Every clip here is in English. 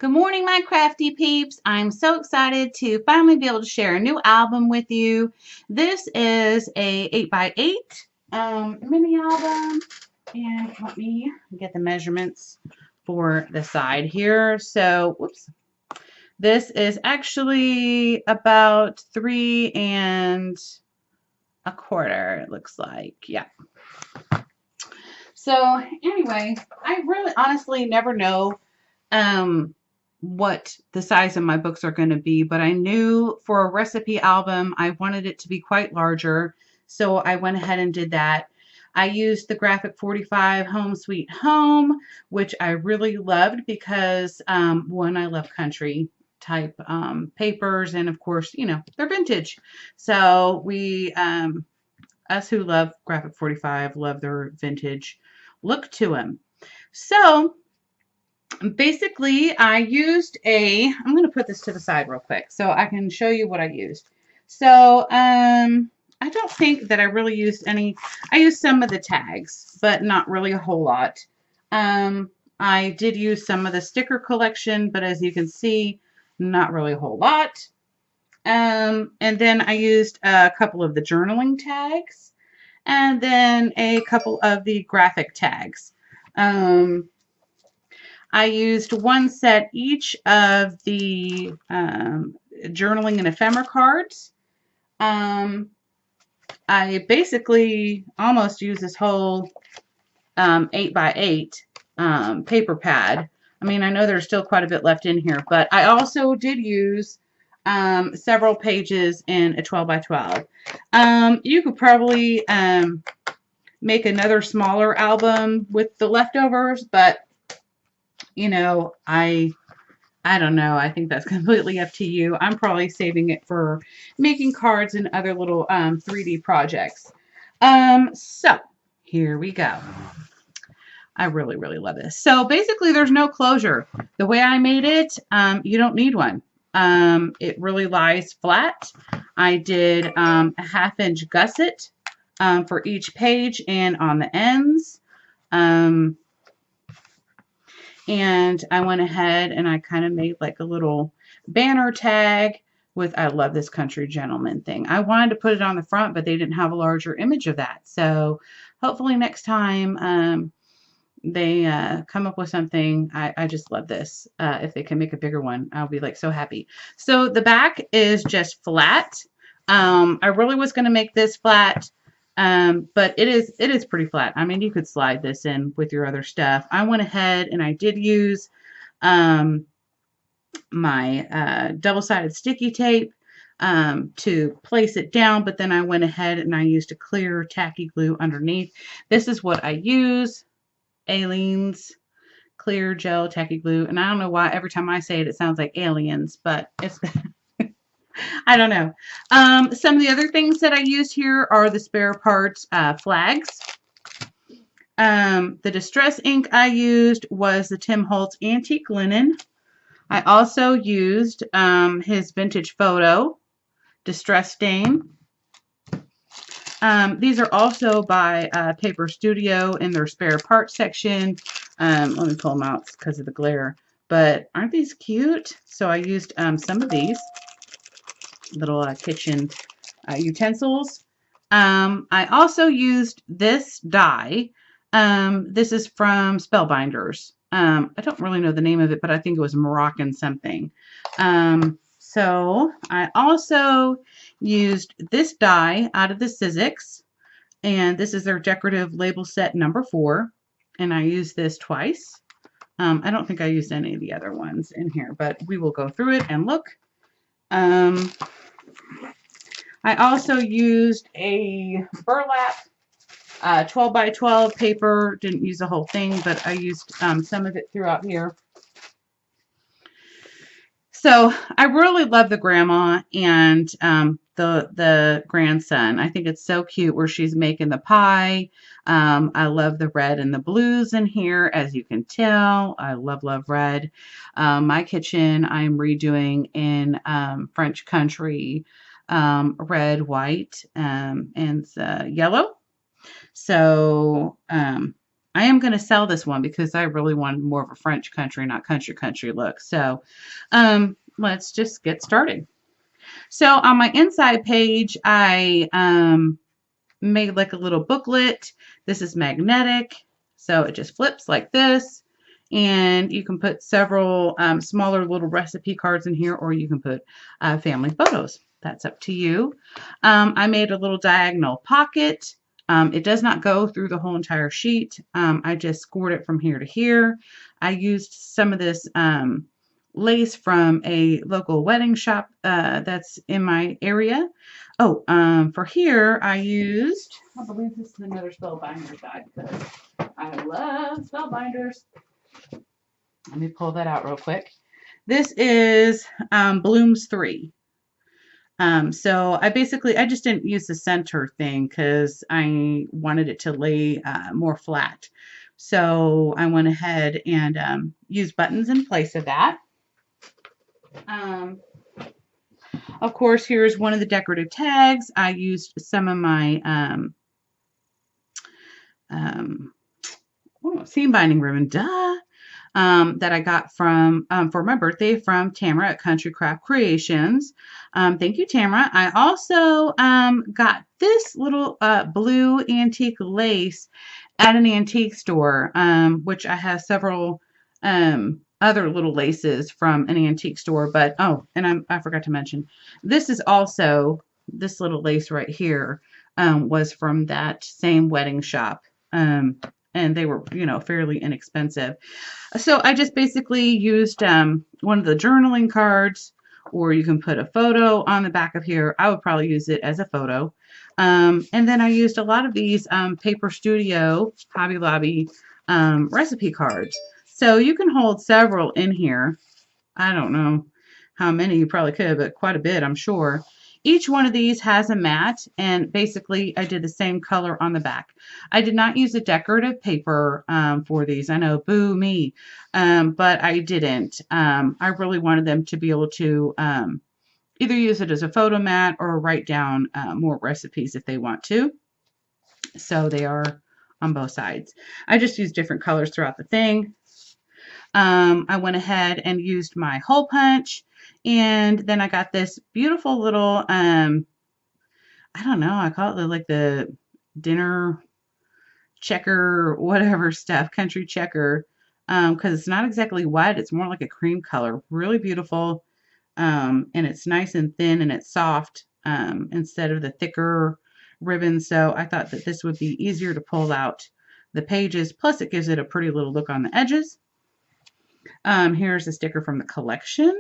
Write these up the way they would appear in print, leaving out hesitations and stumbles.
Good morning, my crafty peeps. I'm so excited to finally be able to share a new album with you. This is a 8x8 mini album, and let me get the measurements for the side here. So, whoops. This is actually about 3 1/4, it looks like. Yeah. So, anyway, I really honestly never know what the size of my books are going to be, but I knew for a recipe album, I wanted it to be quite larger. So I went ahead and did that. I used the G45 Home Sweet Home, which I really loved because, one, I love country type papers, and of course, they're vintage. So us who love Graphic 45 love their vintage look to them. So basically, I'm going to put this to the side real quick so I can show you what I used. So, I don't think that I really used any. I used some of the tags, but not really a whole lot. I did use some of the sticker collection, but as you can see, not really a whole lot. And then I used a couple of the journaling tags, and then a couple of the graphic tags. I used one set each of the journaling and ephemera cards. I basically almost used this whole 8x8 paper pad. I mean, I know there's still quite a bit left in here, but I also did use several pages in a 12x12. You could probably make another smaller album with the leftovers, but I don't know. I think that's completely up to you. I'm probably saving it for making cards and other little 3D projects. So here we go. I really, really love this. So basically there's no closure. The way I made it, you don't need one. It really lies flat. I did a 1/2-inch gusset for each page and on the ends. And I went ahead and I kind of made like a little banner tag with "I love this country gentleman" thing. I wanted to put it on the front, but they didn't have a larger image of that. So hopefully next time they come up with something. I just love this. If they can make a bigger one, I'll be like so happy. So the back is just flat. I really was going to make this flat. But it is pretty flat. I mean, you could slide this in with your other stuff. I went ahead and I did use my double-sided sticky tape to place it down, but then I went ahead and I used a clear tacky glue underneath. This is what I use, Aleene's clear gel tacky glue, and I don't know why every time I say it, it sounds like aliens, but it's I don't know. Some of the other things that I used here are the spare parts flags. The distress ink I used was the Tim Holtz Antique Linen. I also used his Vintage Photo Distress Stain. These are also by Paper Studio in their spare parts section. Let me pull them out because of the glare. But aren't these cute? So I used some of these little kitchen utensils. I also used this die. This is from Spellbinders. I don't really know the name of it, but I think it was Moroccan something. So I also used this die out of the Sizzix, and this is their decorative label set number 4, and I used this twice. I don't think I used any of the other ones in here, but we will go through it and look. I also used a burlap 12x12 paper. Didn't use the whole thing, but I used some of it throughout here. So I really love the grandma and the grandson. I think it's so cute where she's making the pie. I love the red and the blues in here, as you can tell. I love, love red. My kitchen I'm redoing in French country red, white, and yellow. So I am going to sell this one because I really wanted more of a French country, not country look. So let's just get started. So on my inside page, I made like a little booklet. This is magnetic, so it just flips like this. And you can put several smaller little recipe cards in here, or you can put family photos. That's up to you. I made a little diagonal pocket. It does not go through the whole entire sheet. I just scored it from here to here. I used some of this lace from a local wedding shop that's in my area. Oh, for here I used, I believe this is another spellbinder guide because I love spellbinders. Let me pull that out real quick. This is Blooms 3. So I just didn't use the center thing because I wanted it to lay more flat. So I went ahead and used buttons in place of that. Of course, here's one of the decorative tags. I used some of my seam binding ribbon, that I got from for my birthday from Tamara at Country Craft Creations. Thank you, Tamara. I also got this little blue antique lace at an antique store, which I have several other little laces from an antique store. But and I forgot to mention, this is also, this little lace right here was from that same wedding shop. And they were, fairly inexpensive. So I just basically used one of the journaling cards, or you can put a photo on the back of here. I would probably use it as a photo. And then I used a lot of these Paper Studio Hobby Lobby recipe cards. So you can hold several in here. I don't know how many you probably could, but quite a bit, I'm sure. Each one of these has a mat, and basically I did the same color on the back. I did not use a decorative paper for these. I know, boo me, but I didn't. I really wanted them to be able to either use it as a photo mat or write down more recipes if they want to. So they are on both sides. I just used different colors throughout the thing. I went ahead and used my hole punch, and then I got this beautiful little, I don't know, I call it like the dinner checker, whatever stuff, country checker, because it's not exactly white, it's more like a cream color, really beautiful, and it's nice and thin and it's soft instead of the thicker ribbon. So I thought that this would be easier to pull out the pages, plus it gives it a pretty little look on the edges. Here's a sticker from the collection.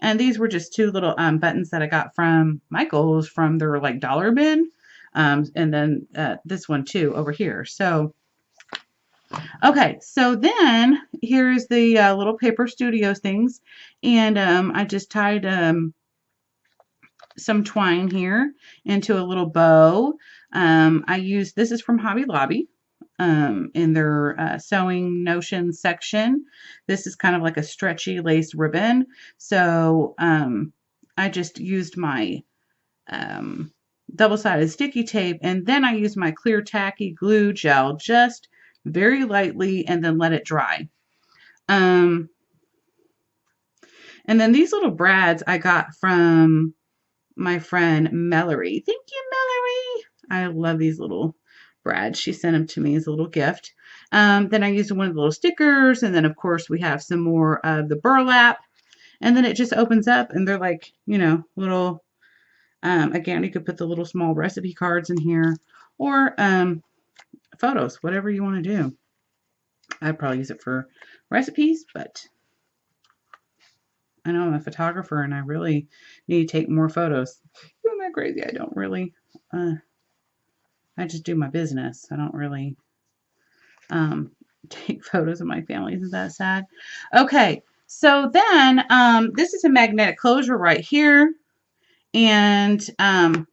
And these were just two little buttons that I got from Michael's from their like dollar bin. And then this one too over here. So, okay. So then here's the little Paper Studios things. And I just tied some twine here into a little bow. I used, this is from Hobby Lobby. In their sewing notion section. This is kind of like a stretchy lace ribbon. So I just used my double-sided sticky tape, and then I used my clear tacky glue gel just very lightly and then let it dry. And then these little brads I got from my friend Mallory. Thank you, Mallory. I love these little Brad. She sent them to me as a little gift. Then I used one of the little stickers, and then of course we have some more of the burlap, and then it just opens up, and they're like, little, again, you could put the little small recipe cards in here, or photos, whatever you want to do. I'd probably use it for recipes, but I know I'm a photographer and I really need to take more photos. Isn't that crazy? I don't really, I just do my business. I don't really take photos of my family. Isn't that sad? Okay, so then this is a magnetic closure right here. And I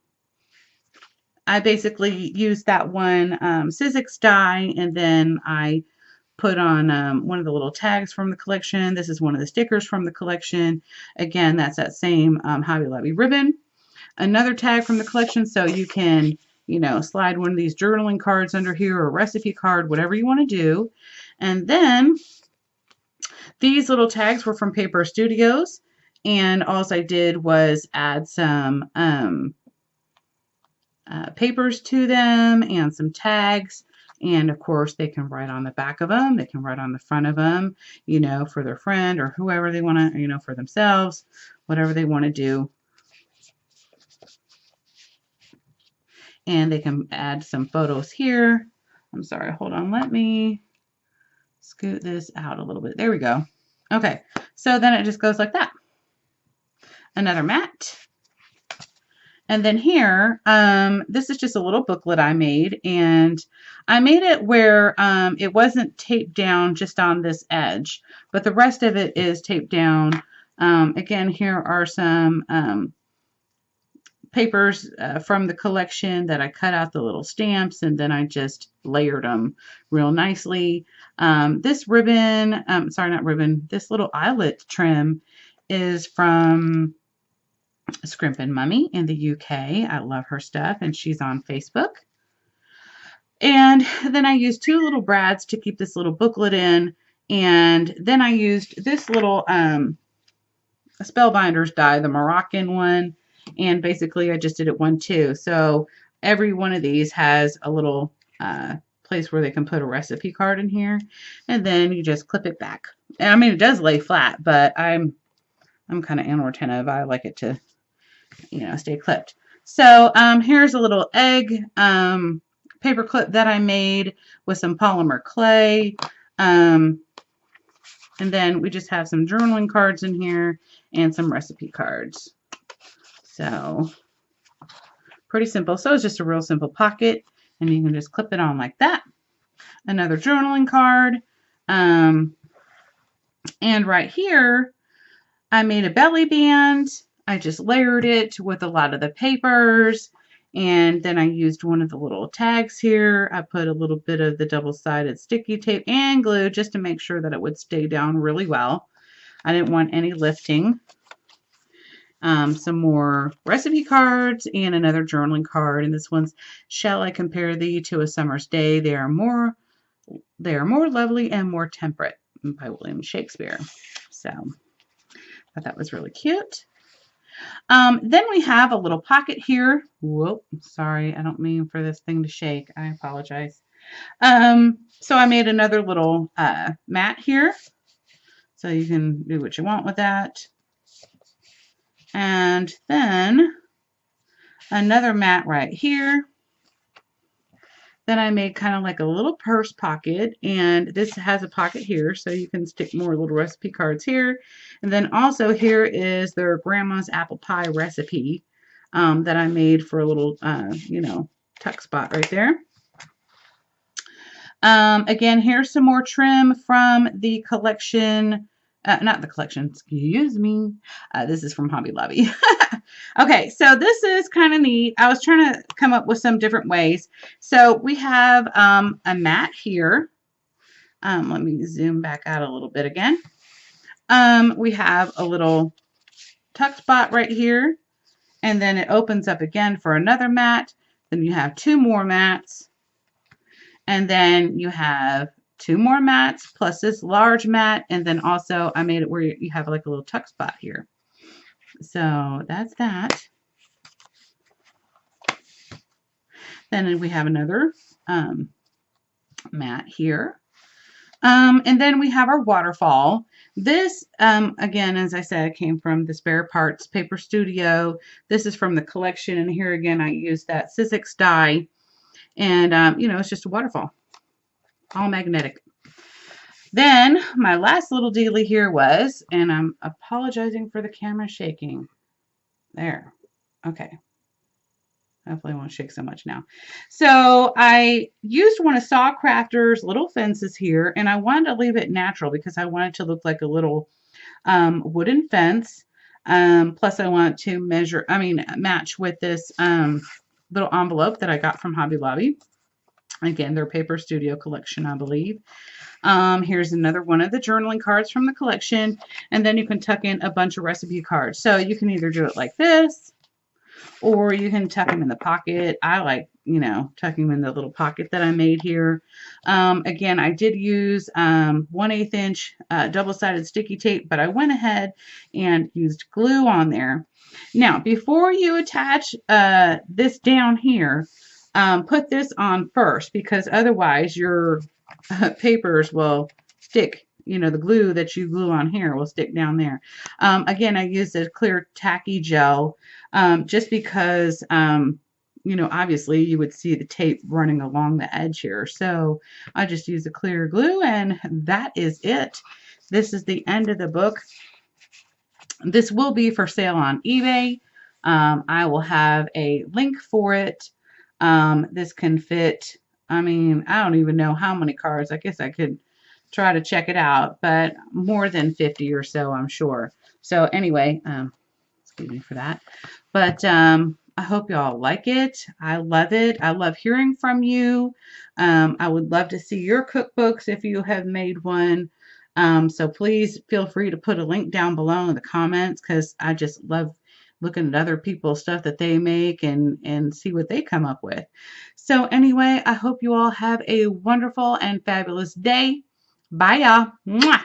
basically used that one Sizzix die, and then I put on one of the little tags from the collection. This is one of the stickers from the collection. Again, that's that same Hobby Lobby ribbon. Another tag from the collection, so you can, you know, slide one of these journaling cards under here or a recipe card, whatever you want to do. And then these little tags were from Paper Studios, and all I did was add some papers to them and some tags. And of course, they can write on the back of them. They can write on the front of them, you know, for their friend or whoever they want to, you know, for themselves, whatever they want to do. And they can add some photos here. I'm sorry, hold on. Let me scoot this out a little bit. There we go. Okay, so then it just goes like that. Another mat. And then here, this is just a little booklet I made, and I made it where it wasn't taped down just on this edge, but the rest of it is taped down. Again, here are some papers from the collection that I cut out the little stamps, and then I just layered them real nicely. This ribbon, sorry, not ribbon, this little eyelet trim is from Scrimpin' Mummy in the UK. I love her stuff, and she's on Facebook. And then I used two little brads to keep this little booklet in, and then I used this little Spellbinders die, the Moroccan one, and basically I just did it 1-2. So every one of these has a little place where they can put a recipe card in here, and then you just clip it back. And I mean, it does lay flat, but I'm kind of anal retentive. I like it to, you know, stay clipped. So here's a little egg paper clip that I made with some polymer clay. And then we just have some journaling cards in here and some recipe cards. So pretty simple. So it's just a real simple pocket, and you can just clip it on like that. Another journaling card. And right here, I made a belly band. I just layered it with a lot of the papers, and then I used one of the little tags here. I put a little bit of the double-sided sticky tape and glue just to make sure that it would stay down really well. I didn't want any lifting. Some more recipe cards and another journaling card, and this one's "Shall I Compare Thee to a Summer's Day? They are more lovely and more temperate," by William Shakespeare. So I thought that was really cute. Then we have a little pocket here. Whoop, sorry, I don't mean for this thing to shake. I apologize. So I made another little mat here. So you can do what you want with that. And then another mat right here. Then I made kind of like a little purse pocket, and this has a pocket here, so you can stick more little recipe cards here. And then also here is their grandma's apple pie recipe that I made for a little, you know, tuck spot right there. Again, here's some more trim from the collection. Not the collection, excuse me. This is from Hobby Lobby. Okay, so this is kind of neat. I was trying to come up with some different ways. So we have a mat here. Let me zoom back out a little bit again. We have a little tuck spot right here, and then it opens up again for another mat. Then you have two more mats, and then you have two more mats plus this large mat, and then also I made it where you have like a little tuck spot here. So that's that. Then we have another mat here. And then we have our waterfall. This, again, as I said, came from the Spare Parts Paper Studio. This is from the collection, and here again I used that Sizzix die, and you know, it's just a waterfall, all magnetic. Then my last little dealie here was, and I'm apologizing for the camera shaking. There. Okay. Hopefully it won't shake so much now. So I used one of Saw Crafter's little fences here, and I wanted to leave it natural because I wanted to look like a little wooden fence. Plus I want to match with this little envelope that I got from Hobby Lobby. Again, their Paper Studio collection, I believe. Here's another one of the journaling cards from the collection, and then you can tuck in a bunch of recipe cards. So you can either do it like this, or you can tuck them in the pocket. I like you know, tucking them in the little pocket that I made here. Again, I did use 1/8 inch double-sided sticky tape, but I went ahead and used glue on there. Now, before you attach this down here, put this on first, because otherwise your papers will stick. You know, the glue that you glue on here will stick down there. Again, I used a clear tacky gel just because, you know, obviously you would see the tape running along the edge here. So I just use a clear glue, and that is it. This is the end of the book. This will be for sale on eBay. I will have a link for it. This can fit, I mean, I don't even know how many cards. I guess I could try to check it out, but more than 50 or so, I'm sure. So anyway, excuse me for that. But I hope y'all like it. I love it. I love hearing from you. I would love to see your cookbooks if you have made one. So please feel free to put a link down below in the comments, because I just love looking at other people's stuff that they make and see what they come up with. So anyway, I hope you all have a wonderful and fabulous day. Bye, y'all. Mwah.